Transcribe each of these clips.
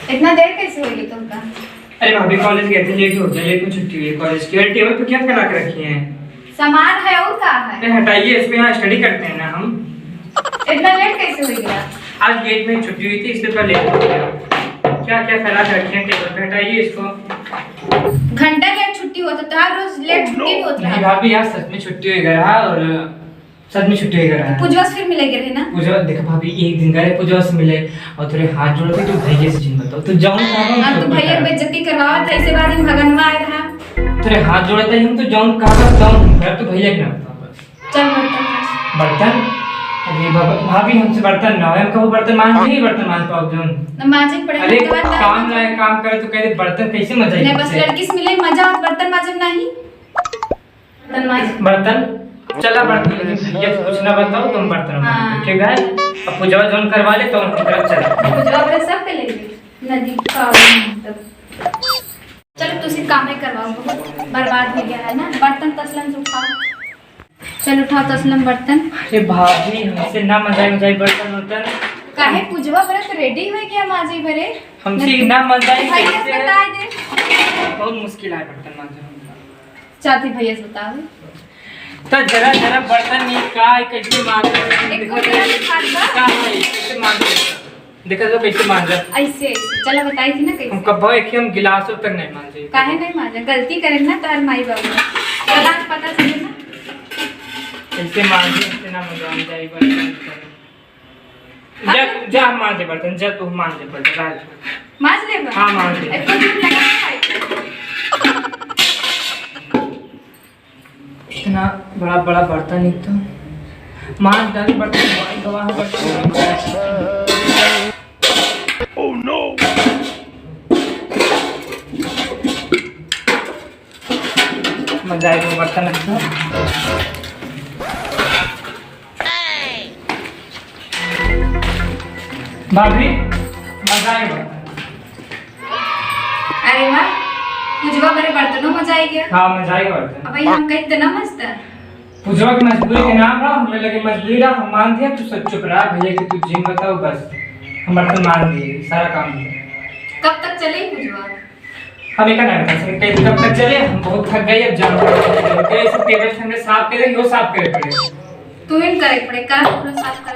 इतना देर कैसे होगी तुमका? अरे भाभी कॉलेज गए थे, लेट हो गया, लेट में छुट्टी हुई कॉलेज की। टेबल पे क्या फैला के रखी है? सामान है और कहाँ है? अरे हटाइए, इसमें यहाँ स्टडी करते हैं ना हम। इतना लेट कैसे हो गया? आज गेट में छुट्टी हुई थी इसलिए थोड़ा लेट हो गया। क्या क्या फैला के रखे हैं टेबल पे, हटाइए इसको। घंटा लेट छुट्टी होता तो हर रोज लेट छुट्टी होता है। भाभी यार सच में छुट्टी हो गया और सच में छुट्टी हो गया। पूजवा से फिर मिलेंगे रे ना? पूजवा देखो भाभी, एक दिन गए पूजवा से मिले और तेरे हाथ जोड़ के तू भैया से चिन्ह बताओ तो जाऊं कहां? तू भैया बेइज्जती करवाओ था, ऐसे बाद में भगनवा आए रहा। तेरे हाथ जोड़े थे हम तो जाऊं कहां बताऊं? घर तो भैया के ना बताओ बस। चल बर्तन बर्तन? अरे भाभी हमसे बर्तन ना है, हम कब बर्तन मान नहीं, बर्तन मान पाओ जोन नमाज़ पढ़े। अरे काम ना है, काम करे तो कह दे बर्तन कैसे मजा नहीं बस लड़की से मिले मजा और बर्तन माजन नहीं। बर्तन माज बर्तन चला बर्तन, लेकिन भैया से कुछ ना बताओ तुम बर्तन मांगते ठीक है। अब पूजवा जोन करवा ले तो हम तरफ चला। पूजवा बड़े सब पे लेंगे नदी का मतलब। चलो तुसी काम ही करवाओ, बहुत बर्बाद हो गया है ना। बर्तन तसलन से उठाओ, चल उठाओ तसलन बर्तन। अरे भाभी हमसे ना मजाई बर्तन वर्तन काहे पूजवा बरे तो रेडी हो गया माजी बरे। हमसे ना मजाई भैया से बता दे, बहुत मुश्किल है बर्तन मांजना। चाहती भैया से बताओ तो जरा जरा बर्तन नहीं का कैसे मांग देखो का है कैसे मांग देखो तो कैसे मांग ऐसे चलो बताई थी ना कैसे। हम कब एक हम गिलासों तक नहीं मांजे। काहे नहीं मांजे? गलती करे ना तार माई बाबू चला पता चले ना कैसे मांगे, कैसे ना मजाई जाई बर्तन। जा मांज दे बर्तन, जा तू मांज दे बर्तन राज मांज ले बा। हां मांज दे। इतना दिन लगा है इतना बड़ा बड़ा बर्तन एक तो मांज डाली बर्तन भाई गवाह बर्तन। ओह नो मजा आएगा बर्तन अच्छा। भाभी मजा आएगा। अरे वाह पूजवा बरे बर्तनों मजा आई गया। हाँ मजा आएगा बर्तन। अब हम कहीं इतना मस्त है। पूजवा की मजबूरी के नाम रहा, हमें लगे मजबूरी रहा, हम मान दिया। तू सब चुप रहा भैया कि तू जिन बताओ बस हम बर्तन मान दिए, सारा काम दिया। कब तक चले पूजवा? हम एक ना बता सकते कब तक चले, हम बहुत थक गए अब जाओ। कैसे टेबल हमने साफ करे यो साफ करे पड़े। तू इन करे पड़े का पूरा साफ कर।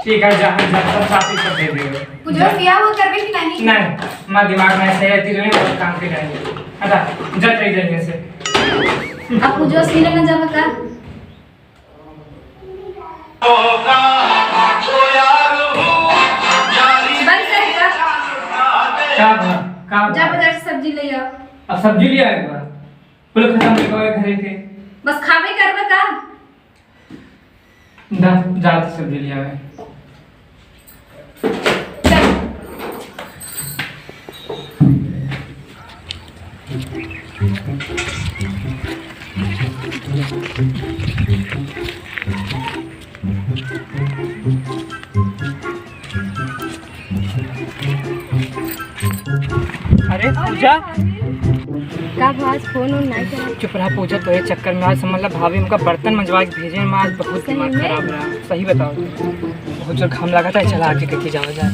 ठीक है जहां जब साफ ही कर दे दियो। पूजवा किया वो करबे कि नहीं? नहीं मां दिमाग में ऐसे रहती रही बहुत काम के रहेंगे। अच्छा जब रही जगह से अब पूजवा सीने न जावा का बंद करेगा का जा बाजार से सब्जी ले आओ। अब सब्जी ले आएगा पूरा खत्म हो गए घरे के बस खावे करबे का ना जा सब्जी ले आए। अरे पूजा का आज फोन ऑन नहीं कर। चुप रहा पूजा, तो ये चक्कर में आज समझ ला भाभी हमका बर्तन मंजवा के भेजे में आज बहुत दिमाग खराब रहा। सही बताओ बहुत जोर घाम लगा था, चला आके कहीं जाओ जा।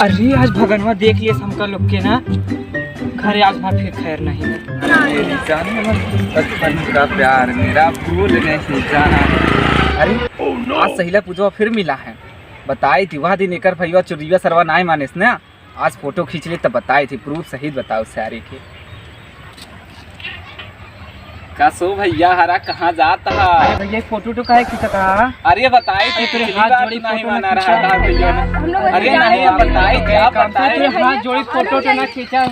अरे आज भगनवा देख लिए हमका लोग के ना घरे आज बात फिर खैर नहीं बचपन का प्यार मेरा भूलने से जाना। अरे आज सहीला पूजवा फिर मिला है। बताई थी वह दिन एकर भैया चुरिया सरवा नहीं माने ना, आज फोटो खींच ली तब बताई थी प्रूफ सहित बताओ सारे के। का सो भैया हरा कहाँ जाता है? भैया फोटो तो काहे खींचता? अरे बताई थी तेरे हाथ जोड़ी नहीं माना रहा था भैया ने। अरे नहीं बताई थी, आप बताए हाथ जोड़ी फोटो तो ना खींचा।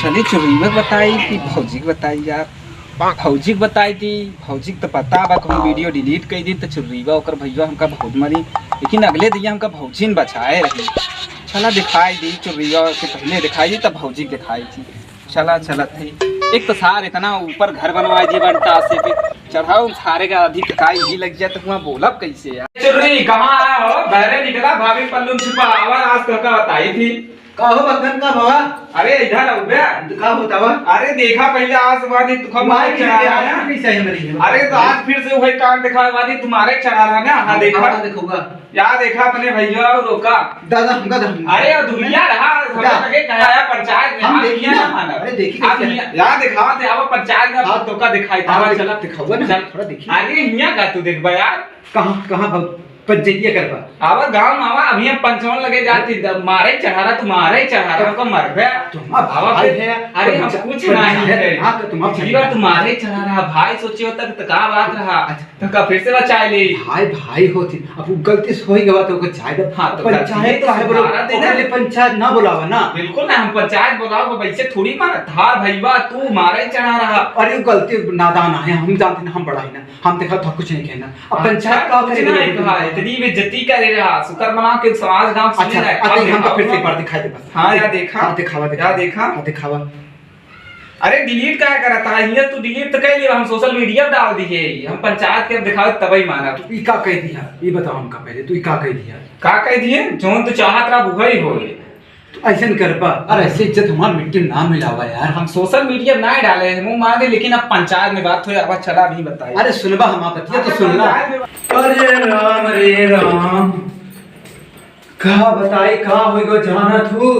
चलिए चुरीवा बताई थी, भौजी बताई यार। भौजी बताई थी, भौजी तो पता बा हम वीडियो डिलीट कर दी तो चुरीवा ओकर भैया हमका बहुत मरी, लेकिन अगले दिया हमका भौजी ने बचाए रही। चला दिखाई दी चुरीवा के पहले दिखाई दी तब भौजी दिखाई थी। चला चला थी एक तो सार इतना ऊपर घर बनवाई जी बनता से पे चढ़ाओ सारे का अधिक थकाई ही लग जाए तो वहाँ बोलब कैसे यार। चुर्री कहाँ आया हो? बहरे निकला भाभी पल्लू छिपा आवाज आज तो का बताई थी। का हो भगवान का बाबा अरे इधर आओ बे। का होता बा अरे देखा पहले आसवादी तुम माइक चढ़ा के रहा है आज भी सही मरी है अरे तो आज फिर से वही कान दिखावादी तुम्हारे चढ़ा रहा ना। हाँ देखा देखूंगा या देखा अपने भैया और रोका। दादा हमका दादा अरे और दुनिया रहा समझ लगे कहा पंचायत में हम हाँ, देखिए दुनिया ना। ना माना अरे देखिए आप कैसे दुनिया- यहाँ दिखावा थे अब पंचायत में हाँ। तो का दिखाई था हाँ, चला दिखाओ ना, चल थोड़ा देखिए। अरे यहाँ का तू देख बा यार कहां कहां पंचायतिया करबा आवा गांव मावा अभी हम पंचवन लगे जाती मारे चढ़ा रहा तुम्हारे चढ़ा रहा को मर गया तुम्हारा भाई है अरे हम कुछ नहीं है हां तो तुम्हारा पिछली बार तुम्हारे चढ़ा रहा भाई सोचियो तक का बात रहा तो का फिर से बचाए ले भाई भाई होती अब गलती से होई गवा तो को चाहे दो हाँ, तो पंचायत तो का है बोलो सुधारा देना। पहले पंचायत ना बुलावा ना बिल्कुल ना हम पंचायत बुलाओ वैसे थोड़ी माना धार भईवा तू मारे चढ़ा रहा अरे वो गलती नादान है हम जानते ना हम बड़ा ही ना हम देखा था कुछ नहीं कहना अब पंचायत का कुछ नहीं कहा इतनी बेइज्जती करे रहा शुक्र मना के समाज गांव से अच्छा अच्छा हम तो फिर से एक बार दिखाई दे बस हाँ, या देखा? हाँ, दिखावा या देखा? हाँ, दिखावा अरे डिलीट क्या करता है ये तू डिलीट तो कर लिया हम सोशल मीडिया पे डाल दिए हम पंचायत के दिखाओ तभी माना तू ई का कह दिया ये बताओ हमका पहले तू ई का कह दिया का कह दिए जोन तो चाहत रहा वही हो तू ऐसे नहीं कर पा अरे ऐसे इज्जत हमार मिट्टी में ना मिलावा यार हम सोशल मीडिया ना डाले हैं मुंह मार दे लेकिन अब पंचायत में बात हुई अब चला भी बताइए अरे सुनबा हमार बतिया तो सुनना अरे राम का बताई का होई गो जाना तू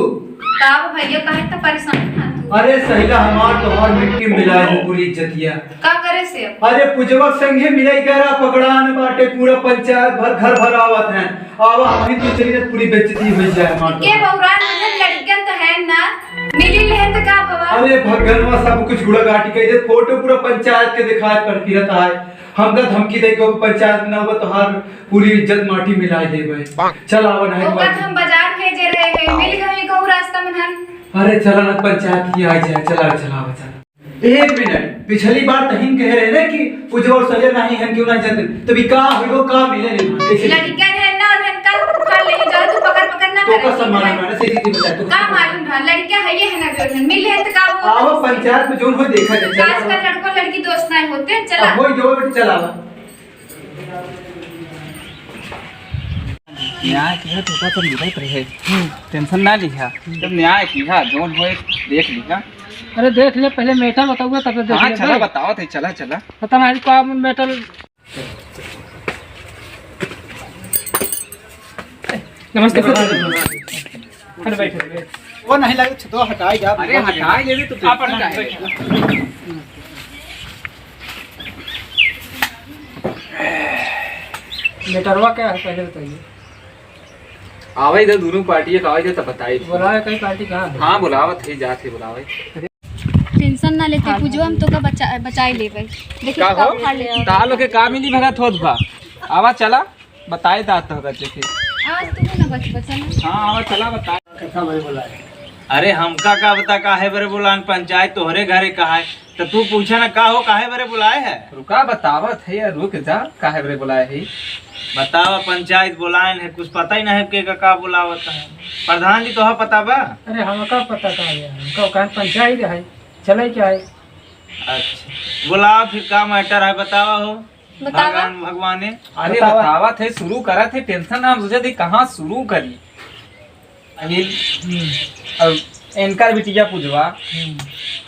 का भैया काहे इतना परेशान है तू? अरे सहिला हमार तोहार मिट्टी में मिला है पूरी इज्जतिया का करे से अब? अरे पुजवा संगे मिलाई करा पकड़ान बाटे पूरा पंचायत भर घर भर आवत है आवा अभी तो चली जात पूरी बेइज्जती हो जाए हमार के बौरान मुझे लड़कियन तो है ना मिली ले तो का भवा अरे भगनवा सब कुछ गुड़ा गाटी कह दे फोटो पूरा पंचायत के दिखाए पर फिरता है हमका धमकी दे को पंचायत में ना होगा तोहार पूरी इज्जत माटी मिला देबे चल आवा नहीं ओका तो हम बाजार भेजे रहे हैं मिल गए कहूं रास्ता में हन अरे चला ना पंचायत की आ जाए चला चला बचा एक मिनट पिछली बार तहिन कह रहे ना कि पुजवा और सजा नहीं है क्यों ना जानते तभी का होगा का मिले नहीं कैसे लड़कियन है ना और हन का उठा ले जाओ तू पकड़ पकड़ ना तो का सम्मान मैंने सही चीज बता तो का मालूम था लड़कियां है ये है ना जो मिल है तो का वो आओ पंचायत में जो हो देखा जाए आजकल चला लड़कों लड़की दोस्त नहीं होते चला अब वही दो मिनट चला न्याय किया तो का लिखा रहे टेंशन ना लिखा जब न्याय किया जोन होए देख लिखा अरे देख ले पहले मेटा बताऊंगा तब देख हाँ ले चला बताओ थे चला चला पता हमारी काम मेटल नमस्ते अरे बैठे वो नहीं लगे तो हटाई जा अरे हटाई ले तो आप मेटरवा क्या है पहले बताइए आवे इधर दोनों पार्टी का आवे तो बताई बोला है कई पार्टी कहाँ है? हाँ बुलावत है जाते बुलावे टेंशन ना लेते पूजवा हम तो का बचाई लेबै देखिए का का हो उखाड़ ले तालो के का मिली भगत होत बा आवा चला बताए तात होगा देखे आज तू ना बच बचना हाँ आवा चला बताए कैसा भाई बोला है अरे हमका का बता काहे बरे बुलान पंचायत तोहरे घरे कहा है तो तू पूछा ना का हो काहे बरे बुलाए है रुका बतावत है या रुक जा काहे बरे बुलाए है बतावा पंचायत बुलाए है कुछ पता ही नहीं है के का बुलावत है प्रधान जी तोहा पता बा अरे हमका पता का है हमका कहाँ पंचायत है चले क्या है अच्छा बुलाओ फिर का मैटर है बतावा हो बतावा भगवाने अरे बतावत है शुरू करा थे टेंशन ना मुझे दी कहाँ शुरू करी अब इनका बिटिया पूजवा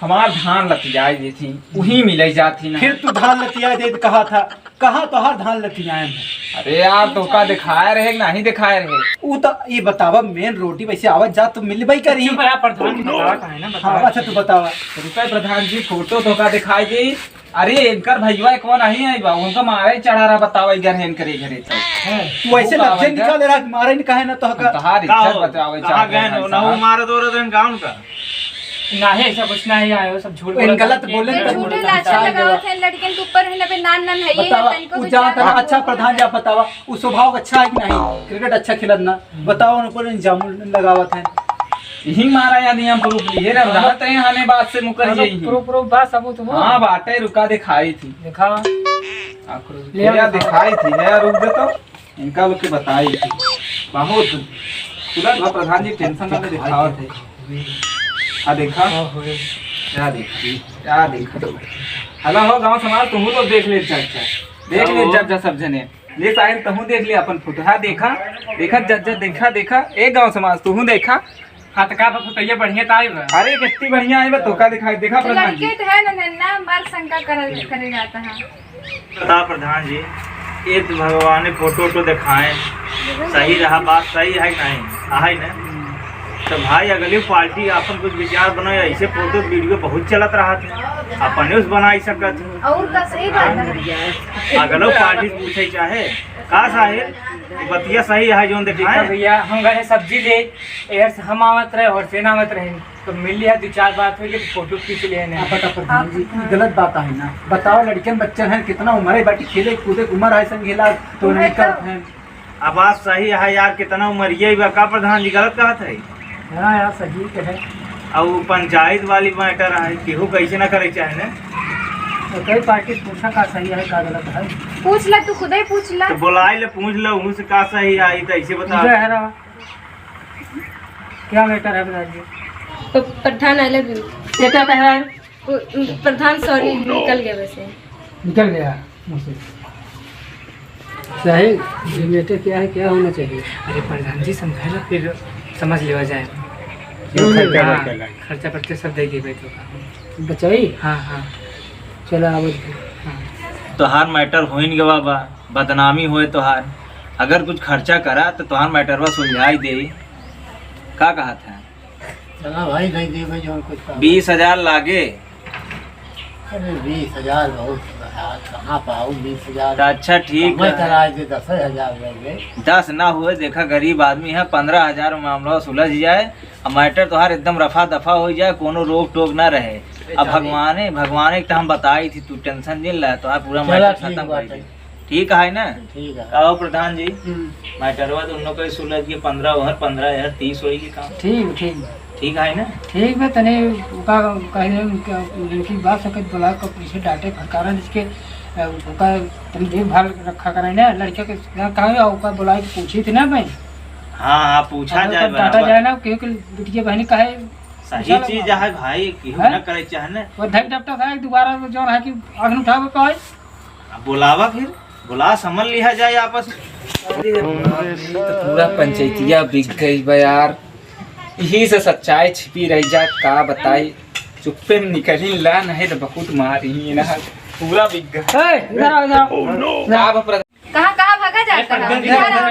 हमार धान लतियाई दी थी वही मिले जाती ना फिर तू धान लतिया दे कहा था कहा तो हर धान लतियाए हैं अरे यार तो का दिखाए रहे नहीं दिखाए रहे वो तो ये बतावा मेन रोटी वैसे आवत जा तो मिलबई करी प्रधान की बतावा का है ना हाँ बतावा अच्छा तू बतावा रुपए प्रधान जी फोटो तो का दिखाई दी अरे इनकर भैया कौन नहीं आई बा उनका मारे चढ़ा रहा बताओ घर हेन करे घरे तू ऐसे लफ्ज निकाल रहा मारे नहीं कहे ना तो हका तहार का इज्जत हो बचावे कहाँ गए ना वो मारे दो दिन गाँव का नहीं ऐसा कुछ नहीं आया सब झूठ इन गलत बोले ये झूठे लाचा लगावत है लड़कियन के ऊपर है ना बे नान नान है ये बतावा तनिको वो तो जहाँ जान- अच्छा प्रधान जा बतावा वो स्वभाव अच्छा है कि नहीं क्रिकेट अच्छा खेलत ना बताओ उन पर इल्जाम लगावत है यही मारा या नियम प्रूफ लिए रे रहते हैं हने बात से मुकर यही प्रो प्रो बात सबूत हो हाँ बाटे रुका दिखाई थी देखा ले या दिखाई थी है रुक दे तो इनका लोग के बताई थी बहुत तुरंत बा प्रधान जी टेंशन ना दिखावत है आ देखा क्या देखा क्या देखा हला हो गांव समाज तुम लोग देख ले अच्छा देख ले जब सब जने ले साहिल तहू देख ले अपन फोटो हाँ देखा देखा जज देखा देखा एक गांव समाज तू देखा हाँ तो का फुटैया बढ़िया ताई बा। अरे कितनी बढ़िया है बा, तोका दिखाई देखा प्रधान जी। लड़के तो है ना नन्ना बार शंका करे जाता है। बता प्रधान जी, ये तो भगवान ने फोटो तो दिखाए सही रहा, बात सही है नहीं है ना। तो भाई अगली पार्टी अपन कुछ विचार बनाए, ऐसे फोटो वीडियो बहुत चलत रहा था, अपने उस बना सकत थे। और का सही बात है। अगलो पार्टी पूछे चाहे का साहिल बतिया सही है जो देखा दिखाए। भैया हम गए सब्जी ले, एहर से हम आवत रहे और से ना आवत रहे, तो मिल लिया 2-4 बात हुई कि फोटो खींच लिए ने। प्रधान जी गलत बात है ना। बताओ लड़कियन बच्चन हैं, कितना उम्र है बाटी खेले कूदे उम्र है संग खेला तो नहीं करते हैं। अब बात सही है यार, कितना उम्र ये बा का प्रधान जी गलत कहा था। हाँ यार सही के है। अब पंचायत वाली मैटर है, केहू कैसे ना करे चाहे ना। तो कई पार्टी पूछा का सही है का गलत है। पूछ ला, तू खुद ही पूछ ला। तो बुलाए ले पूछ लो उन से का सही है, तो ऐसे बता। क्या मैटर है प्रधान जी? तो प्रधान आई लव यू। ये क्या कह रहा है? प्रधान सॉरी निकल गया वैसे। निकल गया मुझसे। साहिल ये मैटर क्या है, क्या होना चाहिए? अरे प्रधान जी समझा ना, फिर समझ लिया जाए। खर्चा पर्चा सब दे दिए बेटो बचाई। हाँ हाँ चलो अब तोहार मैटर हो गया बाबा, बदनामी होए तोहार। अगर कुछ खर्चा करा तो तोहार मैटर बस सुलझाई दे। का कहा था? चला भाई नहीं दे जो कुछ 20,000 लागे। अरे 20,000 बहुत कहाँ पाऊँ 20,000। तो अच्छा ठीक मैं है, कराए थे 10,000 लगे। 10 ना हुए, देखा गरीब आदमी है, 15,000 में मामला सुलझ जाए और मैटर तोहार एकदम रफा दफा हो जाए, कोनो रोक टोक ना रहे। अब भगवान एक तो हम बताई थी, तू टेंशन नहीं ला, तो पूरा मैटर खत्म कर दे। ठीक है ना? ठीक है। आओ प्रधान जी, मैटरवा दोनों को सुलझ के 15 ओवर 15 30 होगी काम। ठीक ठीक ठीक है ना? ठीक है। तने का कहने लड़की बात सकत बुला कर पीछे डांटे फटकारा जिसके उनका तुम देखभाल रखा करें ना, लड़के के कहा उनका बुला के पूछी थी ना मैं। हाँ हाँ पूछा जाए, डांटा बराबर। जाए ना क्योंकि बिटिया बहनी कहे सही चीज है भाई, केहू ना करे चाहे ना। वो धक डपटा था दोबारा जो है कि आग उठावे पाए। अब बुलावा, फिर बुला समझ लिया जाए आपस में। तो पूरा पंचायतिया बिक गई बा यार, यही से सच्चाई छिपी रह जात। का बताई, चुप्पे में निकली ला नहीं तो बहुत मारी ना, पूरा बिक गया। इधर आओ इधर आओ। कहाँ कहाँ भागा जाता है? इधर आओ,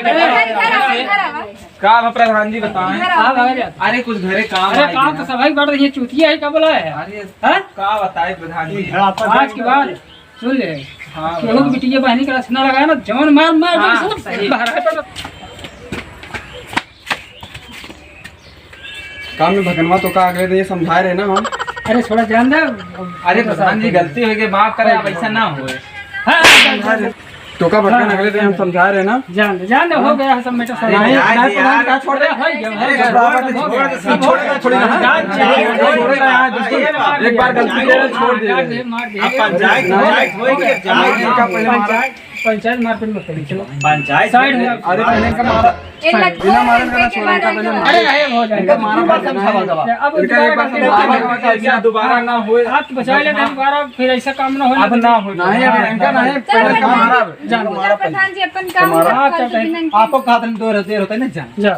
इधर आओ। का प्रधान जी बताएं? कहाँ भागा जाता? अरे कुछ घरे काम अरे आई काम तो ना। सभी बढ़ रही है, चूतिया है क्या बोला है? अरे हाँ? का बताए प्रधान जी? आज की बात सुन ले। हाँ केहू की बिटिया बहनी का रचना लगाया ना, जवन मार मार हाँ, सब सही। बाहर है तो काम में भगनवा तो का अगले दिन ये समझाए रहे ना हम। अरे थोड़ा ध्यान दे। अरे प्रधान जी गलती हो गई, माफ करे, अब ऐसा ना होए। हाँ, तो का भटकन अगले दिन हम समझाए रहे ना। जान दे हो गया है सब मैटर सब। नहीं, नहीं प्रधान का छोड़ दे। एक बार गलती करे छोड़ दे। अब पंचायत पंचायत मारपीट मत करी, चलो पंचायत साइड में। अरे पहले इनका मारा, ये लगता बिना मारे है का ना के छोड़ा, इनका बाद पहले अरे गायब हो इनका जाएगा। मारा बार समझावा दवा। अब इनका एक बार समझावा दोबारा ना होए। हाथ बचा ले दोबारा, फिर ऐसा काम ना हो। अब ना हो। नहीं अब इनका नहीं, चल पहले का मारा। प्रधान जी अपन काम हाँ, कर चल, बिना आपको कहा था 2 देर होता है ना, जान जा